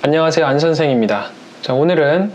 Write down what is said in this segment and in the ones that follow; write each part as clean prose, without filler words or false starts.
안녕하세요, 안 선생입니다. 자, 오늘은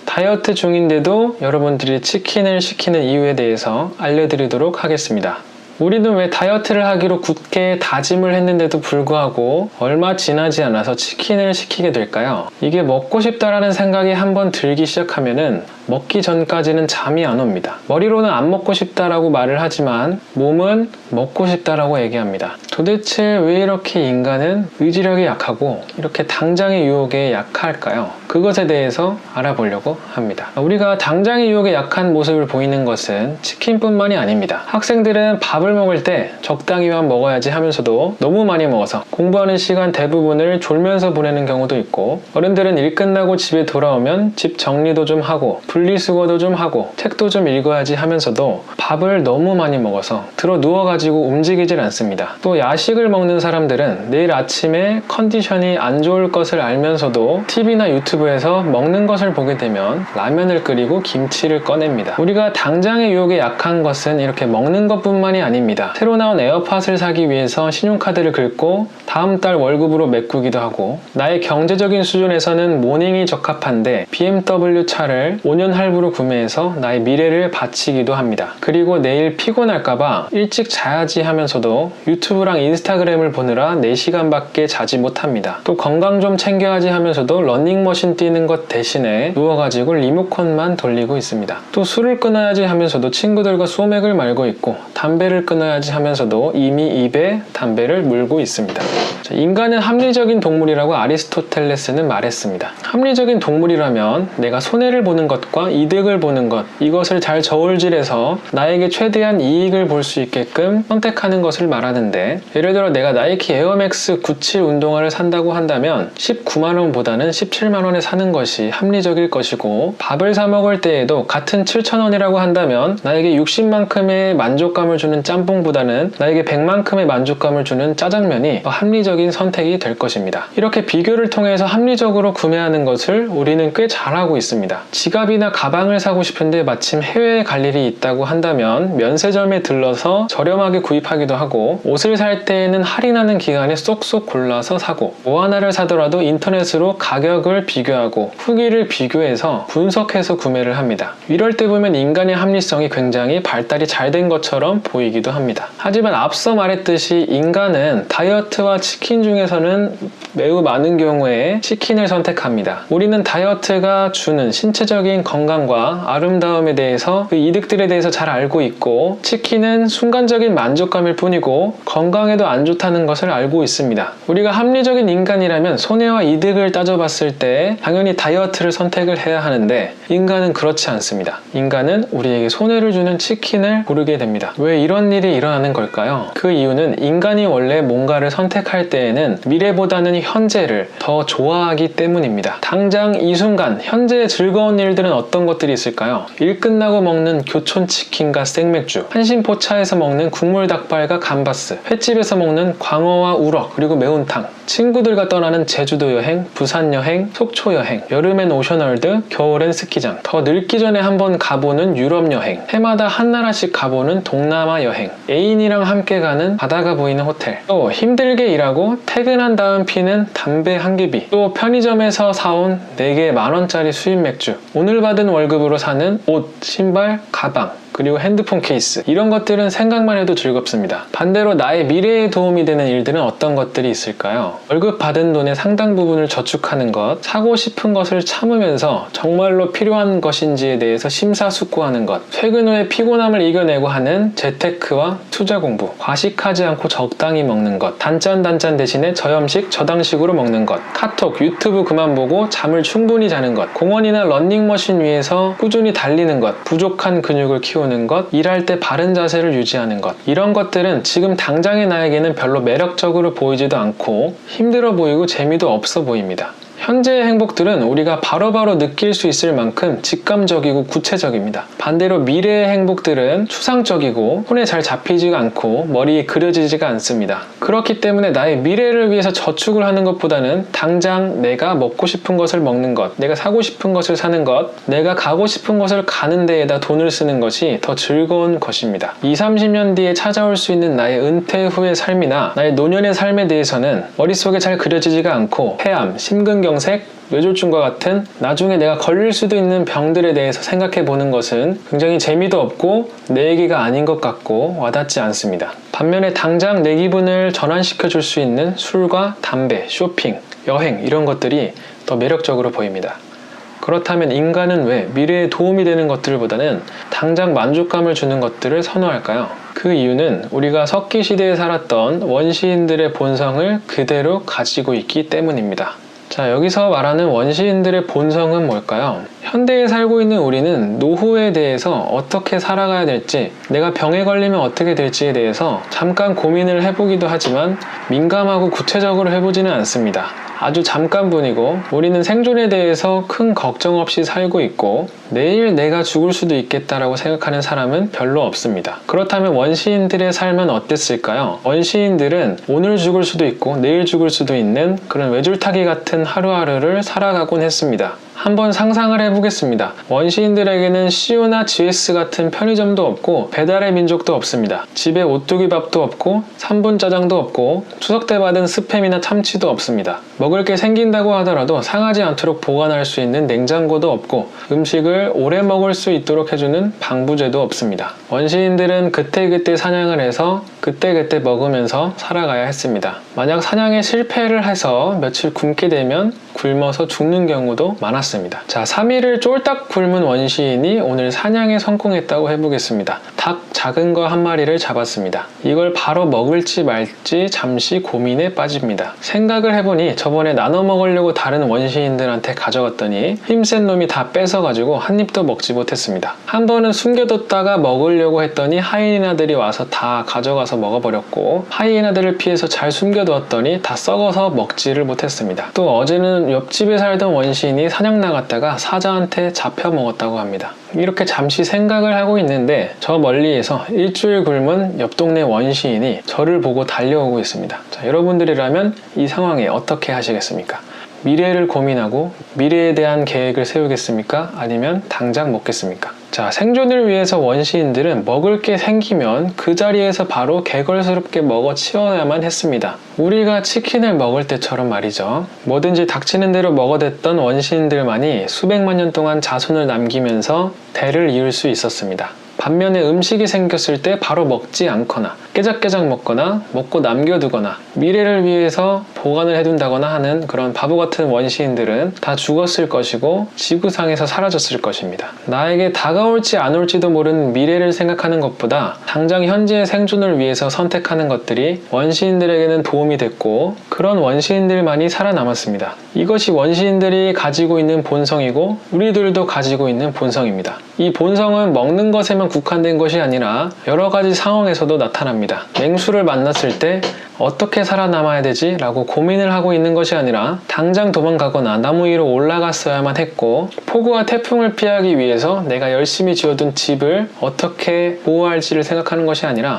다이어트 중인데도 여러분들이 치킨을 시키는 이유에 대해서 알려드리도록 하겠습니다. 우리는 왜 다이어트를 하기로 굳게 다짐을 했는데도 불구하고 얼마 지나지 않아서 치킨을 시키게 될까요? 이게 먹고 싶다라는 생각이 한번 들기 시작하면은 먹기 전까지는 잠이 안 옵니다. 머리로는 안 먹고 싶다라고 말을 하지만 몸은 먹고 싶다라고 얘기합니다. 도대체 왜 이렇게 인간은 의지력이 약하고 이렇게 당장의 유혹에 약할까요? 그것에 대해서 알아보려고 합니다. 우리가 당장의 유혹에 약한 모습을 보이는 것은 치킨뿐만이 아닙니다. 학생들은 밥을 먹을 때 적당히만 먹어야지 하면서도 너무 많이 먹어서 공부하는 시간 대부분을 졸면서 보내는 경우도 있고, 어른들은 일 끝나고 집에 돌아오면 집 정리도 좀 하고 분리수거도 좀 하고 책도 좀 읽어야지 하면서도 밥을 너무 많이 먹어서 들어 누워가지고 움직이질 않습니다. 또 야식을 먹는 사람들은 내일 아침에 컨디션이 안 좋을 것을 알면서도 TV나 유튜브에서 먹는 것을 보게 되면 라면을 끓이고 김치를 꺼냅니다. 우리가 당장의 유혹에 약한 것은 이렇게 먹는 것뿐만이 아닙니다. 새로 나온 에어팟을 사기 위해서 신용카드를 긁고 다음 달 월급으로 메꾸기도 하고, 나의 경제적인 수준에서는 모닝이 적합한데 BMW 차를 5년 할부로 구매해서 나의 미래를 바치기도 합니다. 그리고 내일 피곤할까봐 일찍 자야지 하면서도 유튜브랑 인스타그램을 보느라 4시간밖에 자지 못합니다. 또 건강 좀 챙겨야지 하면서도 러닝머신 뛰는 것 대신에 누워가지고 리모컨만 돌리고 있습니다. 또 술을 끊어야지 하면서도 친구들과 소맥을 말고 있고, 담배를 끊어야지 하면서도 이미 입에 담배를 물고 있습니다. 자, 인간은 합리적인 동물이라고 아리스토텔레스는 말했습니다. 합리적인 동물이라면 내가 손해를 보는 것과 이득을 보는 것, 이것을 잘 저울질해서 나에게 최대한 이익을 볼 수 있게끔 선택하는 것을 말하는데, 예를 들어 내가 나이키 에어맥스 97 운동화를 산다고 한다면 19만원보다는 17만원에 사는 것이 합리적일 것이고, 밥을 사 먹을 때에도 같은 7,000원이라고 한다면 나에게 60만큼의 만족감을 주는 짬뽕보다는 나에게 100만큼의 만족감을 주는 짜장면이 더 합리적인 선택이 될 것입니다. 이렇게 비교를 통해서 합리적으로 구매하는 것을 우리는 꽤 잘하고 있습니다. 지갑이나 가방을 사고 싶은데 마침 해외에 갈 일이 있다고 한다면 면세점에 들러서 저렴하게 구입하기도 하고, 옷을 살 때에는 할인하는 기간에 쏙쏙 골라서 사고, 뭐 하나를 사더라도 인터넷으로 가격을 비교하고 후기를 비교해서 분석해서 구매를 합니다. 이럴 때 보면 인간의 합리성이 굉장히 발달이 잘 된 것처럼 보이기도 합니다. 하지만 앞서 말했듯이 인간은 다이어트와 치킨 중에서는 매우 많은 경우에 치킨을 선택합니다. 우리는 다이어트가 주는 신체적인 건강과 아름다움에 대해서, 그 이득들에 대해서 잘 알고 있고, 치킨은 순간적인 만족감일 뿐이고 건강에도 안 좋다는 것을 알고 있습니다. 우리가 합리적인 인간이라면 손해와 이득을 따져봤을 때 당연히 다이어트를 선택을 해야 하는데, 인간은 그렇지 않습니다. 인간은 우리에게 손해를 주는 치킨을 고르게 됩니다. 왜 이런 일이 일어나는 걸까요? 그 이유는 인간이 원래 뭔가를 선택할 때에는 미래보다는 현재를 더 좋아하기 때문입니다. 당장 이 순간 현재의 즐거운 일들은 어떤 것들이 있을까요? 일 끝나고 먹는 교촌치킨과 생맥주, 한신포차에서 먹는 국물 닭발과 감바스, 횟집에서 먹는 광어와 우럭, 그리고 매운탕, 친구들과 떠나는 제주도 여행, 부산 여행, 속초 여행, 여름엔 오션월드, 겨울엔 스키장, 더 늙기 전에 한번 가보는 유럽 여행, 해마다 한 나라씩 가보는 동남아 여행, 애인이랑 함께 가는 바다가 보이는 호텔, 또 힘들게 일하고 퇴근한 다음 피는 담배 한 개비, 또 편의점에서 사온 4개 만원짜리 수입 맥주, 오늘 받은 월급으로 사는 옷, 신발, 가방, 그리고 핸드폰 케이스, 이런 것들은 생각만 해도 즐겁습니다. 반대로 나의 미래에 도움이 되는 일들은 어떤 것들이 있을까요? 월급 받은 돈의 상당 부분을 저축하는 것, 사고 싶은 것을 참으면서 정말로 필요한 것인지에 대해서 심사숙고하는 것, 퇴근 후에 피곤함을 이겨내고 하는 재테크와 투자 공부, 과식하지 않고 적당히 먹는 것, 단짠 대신에 저염식 저당식으로 먹는 것, 카톡, 유튜브 그만 보고 잠을 충분히 자는 것, 공원이나 러닝머신 위에서 꾸준히 달리는 것, 부족한 근육을 키우는 것, 일할 때 바른 자세를 유지하는 것, 이런 것들은 지금 당장의 나에게는 별로 매력적으로 보이지도 않고 힘들어 보이고 재미도 없어 보입니다. 현재의 행복들은 우리가 바로바로 느낄 수 있을 만큼 직감적이고 구체적입니다. 반대로 미래의 행복들은 추상적이고 손에 잘 잡히지가 않고 머리에 그려지지가 않습니다. 그렇기 때문에 나의 미래를 위해서 저축을 하는 것보다는 당장 내가 먹고 싶은 것을 먹는 것, 내가 사고 싶은 것을 사는 것, 내가 가고 싶은 것을 가는 데에다 돈을 쓰는 것이 더 즐거운 것입니다. 20-30년 뒤에 찾아올 수 있는 나의 은퇴 후의 삶이나 나의 노년의 삶에 대해서는 머릿속에 잘 그려지지가 않고 폐암, 심근경 심근경색, 뇌졸중과 같은 나중에 내가 걸릴 수도 있는 병들에 대해서 생각해 보는 것은 굉장히 재미도 없고 내 얘기가 아닌 것 같고 와닿지 않습니다. 반면에 당장 내 기분을 전환시켜 줄 수 있는 술과 담배, 쇼핑, 여행 이런 것들이 더 매력적으로 보입니다. 그렇다면 인간은 왜 미래에 도움이 되는 것들보다는 당장 만족감을 주는 것들을 선호할까요? 그 이유는 우리가 석기 시대에 살았던 원시인들의 본성을 그대로 가지고 있기 때문입니다. 자, 여기서 말하는 원시인들의 본성은 뭘까요? 현대에 살고 있는 우리는 노후에 대해서 어떻게 살아가야 될지, 내가 병에 걸리면 어떻게 될지에 대해서 잠깐 고민을 해보기도 하지만 민감하고 구체적으로 해보지는 않습니다. 아주 잠깐뿐이고 우리는 생존에 대해서 큰 걱정 없이 살고 있고 내일 내가 죽을 수도 있겠다라고 생각하는 사람은 별로 없습니다. 그렇다면 원시인들의 삶은 어땠을까요? 원시인들은 오늘 죽을 수도 있고 내일 죽을 수도 있는 그런 외줄타기 같은 하루하루를 살아가곤 했습니다. 한번 상상을 해보겠습니다. 원시인들에게는 CU나 GS 같은 편의점도 없고 배달의 민족도 없습니다. 집에 오뚜기 밥도 없고 3분 짜장도 없고 추석 때 받은 스팸이나 참치도 없습니다. 먹을 게 생긴다고 하더라도 상하지 않도록 보관할 수 있는 냉장고도 없고 음식을 오래 먹을 수 있도록 해주는 방부제도 없습니다. 원시인들은 그때그때 사냥을 해서 그때그때 먹으면서 살아가야 했습니다. 만약 사냥에 실패를 해서 며칠 굶게 되면 굶어서 죽는 경우도 많았습니다. 자, 3일을 쫄딱 굶은 원시인이 오늘 사냥에 성공했다고 해보겠습니다. 닭 작은 거 한 마리를 잡았습니다. 이걸 바로 먹을지 말지 잠시 고민에 빠집니다. 생각을 해보니 저번에 나눠 먹으려고 다른 원시인들한테 가져갔더니 힘센 놈이 다 뺏어가지고 한 입도 먹지 못했습니다. 한 번은 숨겨뒀다가 먹으려고 했더니 하이에나들이 와서 다 가져가서 먹어버렸고 하이에나들을 피해서 잘 숨겨두었더니 다 썩어서 먹지를 못했습니다. 또 어제는 옆집에 살던 원시인이 사냥 나갔다가 사자한테 잡혀 먹었다고 합니다. 이렇게 잠시 생각을 하고 있는데 저 멀리에서 일주일 굶은 옆 동네 원시인이 저를 보고 달려오고 있습니다. 자, 여러분들이라면 이 상황에 어떻게 하시겠습니까? 미래를 고민하고 미래에 대한 계획을 세우겠습니까? 아니면 당장 먹겠습니까? 자, 생존을 위해서 원시인들은 먹을 게 생기면 그 자리에서 바로 개걸스럽게 먹어 치워야만 했습니다. 우리가 치킨을 먹을 때처럼 말이죠. 뭐든지 닥치는 대로 먹어댔던 원시인들만이 수백만 년 동안 자손을 남기면서 대를 이을 수 있었습니다. 반면에 음식이 생겼을 때 바로 먹지 않거나 깨작깨작 먹거나 먹고 남겨두거나 미래를 위해서 보관을 해둔다거나 하는 그런 바보 같은 원시인들은 다 죽었을 것이고 지구상에서 사라졌을 것입니다. 나에게 다가올지 안 올지도 모르는 미래를 생각하는 것보다 당장 현재의 생존을 위해서 선택하는 것들이 원시인들에게는 도움이 됐고 그런 원시인들만이 살아남았습니다. 이것이 원시인들이 가지고 있는 본성이고 우리들도 가지고 있는 본성입니다. 이 본성은 먹는 것에만 국한된 것이 아니라 여러 가지 상황에서도 나타납니다. 맹수를 만났을 때 어떻게 살아남아야 되지? 라고 고민을 하고 있는 것이 아니라 당장 도망가거나 나무 위로 올라갔어야만 했고 폭우와 태풍을 피하기 위해서 내가 열심히 지어둔 집을 어떻게 보호할지를 생각하는 것이 아니라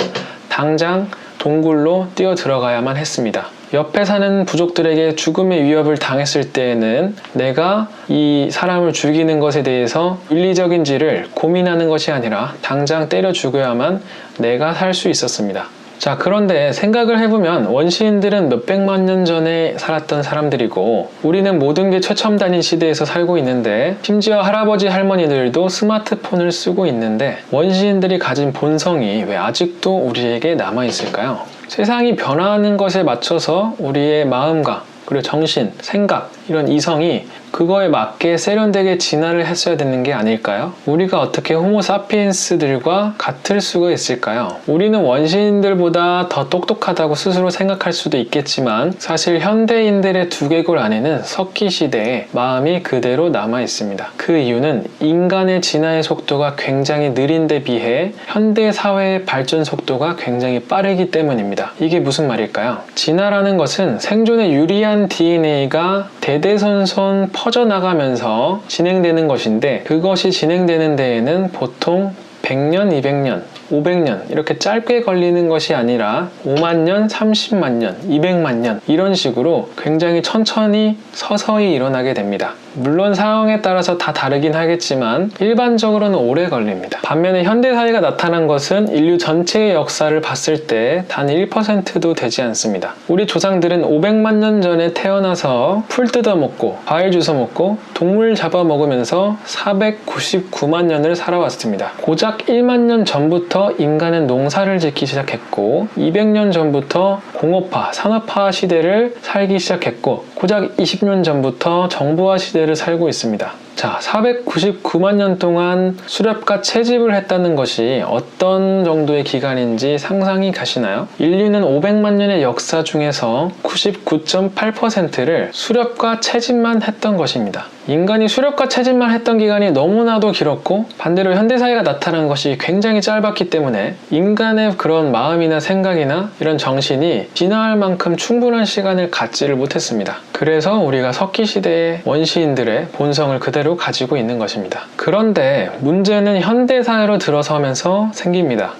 당장 동굴로 뛰어 들어가야만 했습니다. 옆에 사는 부족들에게 죽음의 위협을 당했을 때에는 내가 이 사람을 죽이는 것에 대해서 윤리적인지를 고민하는 것이 아니라 당장 때려 죽여야만 내가 살 수 있었습니다. 자, 그런데 생각을 해보면 원시인들은 몇백만 년 전에 살았던 사람들이고 우리는 모든 게 최첨단인 시대에서 살고 있는데 심지어 할아버지 할머니들도 스마트폰을 쓰고 있는데 원시인들이 가진 본성이 왜 아직도 우리에게 남아있을까요? 세상이 변화하는 것에 맞춰서 우리의 마음과 그리고 정신, 생각 이런 이성이 그거에 맞게 세련되게 진화를 했어야 되는 게 아닐까요? 우리가 어떻게 호모 사피엔스들과 같을 수가 있을까요? 우리는 원시인들보다 더 똑똑하다고 스스로 생각할 수도 있겠지만 사실 현대인들의 두개골 안에는 석기 시대의 마음이 그대로 남아 있습니다. 그 이유는 인간의 진화의 속도가 굉장히 느린 데 비해 현대 사회의 발전 속도가 굉장히 빠르기 때문입니다. 이게 무슨 말일까요? 진화라는 것은 생존에 유리한 DNA가 대대손손 퍼져나가면서 진행되는 것인데 그것이 진행되는 데에는 보통 100년, 200년 500년 이렇게 짧게 걸리는 것이 아니라 5만 년, 30만 년, 200만 년 이런 식으로 굉장히 천천히 서서히 일어나게 됩니다. 물론 상황에 따라서 다 다르긴 하겠지만 일반적으로는 오래 걸립니다. 반면에 현대사회가 나타난 것은 인류 전체의 역사를 봤을 때 단 1%도 되지 않습니다. 우리 조상들은 500만 년 전에 태어나서 풀 뜯어먹고 과일 주워 먹고 동물 잡아먹으면서 499만 년을 살아왔습니다. 고작 1만 년 전부터 인간은 농사를 짓기 시작했고 200년 전부터 공업화, 산업화 시대를 살기 시작했고 고작 20년 전부터 정보화 시대를 살고 있습니다. 자, 499만 년 동안 수렵과 채집을 했다는 것이 어떤 정도의 기간인지 상상이 가시나요? 인류는 500만 년의 역사 중에서 99.8%를 수렵과 채집만 했던 것입니다. 인간이 수렵과 채집만 했던 기간이 너무나도 길었고 반대로 현대사회가 나타난 것이 굉장히 짧았기 때문에 인간의 그런 마음이나 생각이나 이런 정신이 진화할 만큼 충분한 시간을 갖지를 못했습니다. 그래서 우리가 석기시대의 원시인들의 본성을 그대로 가지고 있는 것입니다. 그런데 문제는 현대사회로 들어서면서 생깁니다.